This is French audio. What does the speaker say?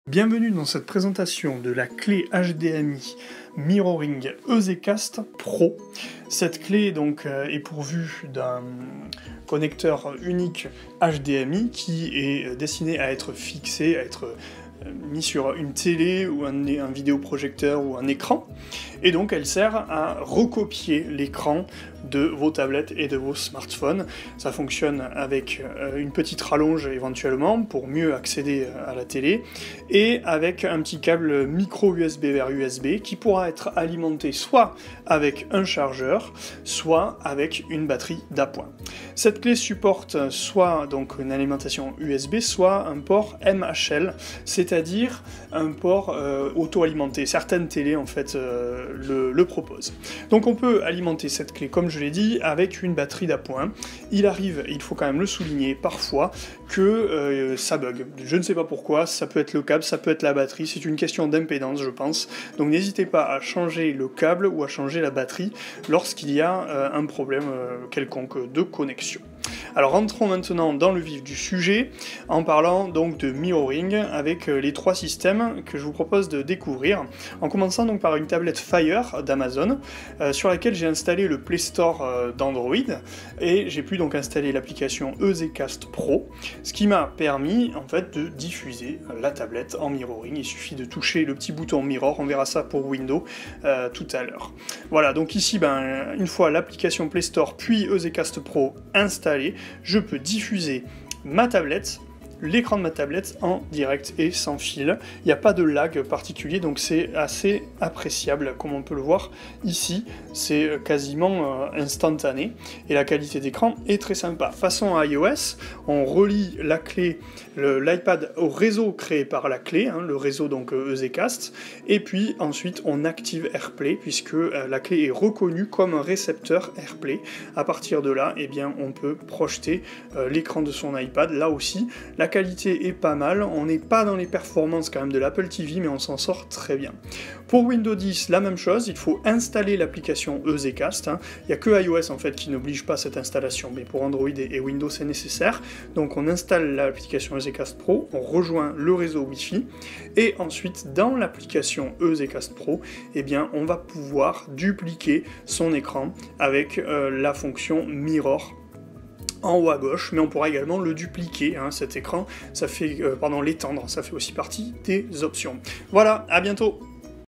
Bienvenue dans cette présentation de la clé HDMI Mirroring EZCast Pro. Cette clé donc est pourvue d'un connecteur unique HDMI qui est destiné à être fixé, à être mis sur une télé ou un vidéoprojecteur ou un écran, et donc elle sert à recopier l'écran de vos tablettes et de vos smartphones. Ça fonctionne avec une petite rallonge éventuellement pour mieux accéder à la télé, et avec un petit câble micro USB vers USB qui pourra être alimenté soit avec un chargeur, soit avec une batterie d'appoint. Cette clé supporte soit donc une alimentation USB, soit un port MHL, c'est-à-dire un port auto-alimenté. Certaines télés en fait le proposent. Donc on peut alimenter cette clé, comme je l'ai dit, avec une batterie d'appoint. Il arrive, il faut quand même le souligner, parfois que ça bug. Je ne sais pas pourquoi, ça peut être le câble, ça peut être la batterie, c'est une question d'impédance je pense. Donc n'hésitez pas à changer le câble ou à changer la batterie lorsqu'il y a un problème quelconque de connexion. Alors rentrons maintenant dans le vif du sujet en parlant donc de mirroring avec les trois systèmes que je vous propose de découvrir, en commençant donc par une tablette Fire d'Amazon sur laquelle j'ai installé le Play Store d'Android, et j'ai pu donc installer l'application EZCast Pro, ce qui m'a permis en fait de diffuser la tablette en mirroring. Il suffit de toucher le petit bouton mirror, on verra ça pour Windows tout à l'heure. Voilà, donc ici une fois l'application Play Store puis EZCast Pro installée, je peux diffuser ma tablette, l'écran de ma tablette en direct et sans fil. Il n'y a pas de lag particulier, donc c'est assez appréciable, comme on peut le voir ici. C'est quasiment instantané, et la qualité d'écran est très sympa. Passons à iOS, on relie la clé, l'iPad au réseau créé par la clé, le réseau donc EZCast, et puis ensuite on active AirPlay, puisque la clé est reconnue comme un récepteur AirPlay. À partir de là, eh bien, on peut projeter l'écran de son iPad. Là aussi, la qualité est pas mal, on n'est pas dans les performances quand même de l'Apple TV, mais on s'en sort très bien. Pour Windows 10, la même chose, il faut installer l'application EZCast. Il n'y a que iOS en fait qui n'oblige pas cette installation, mais pour Android et Windows c'est nécessaire. Donc on installe l'application EZCast Pro, on rejoint le réseau Wi-Fi, et ensuite dans l'application EZCast Pro, eh bien, on va pouvoir dupliquer son écran avec la fonction Mirror en haut à gauche, mais on pourra également le dupliquer, cet écran, ça fait, l'étendre, ça fait aussi partie des options. Voilà, à bientôt.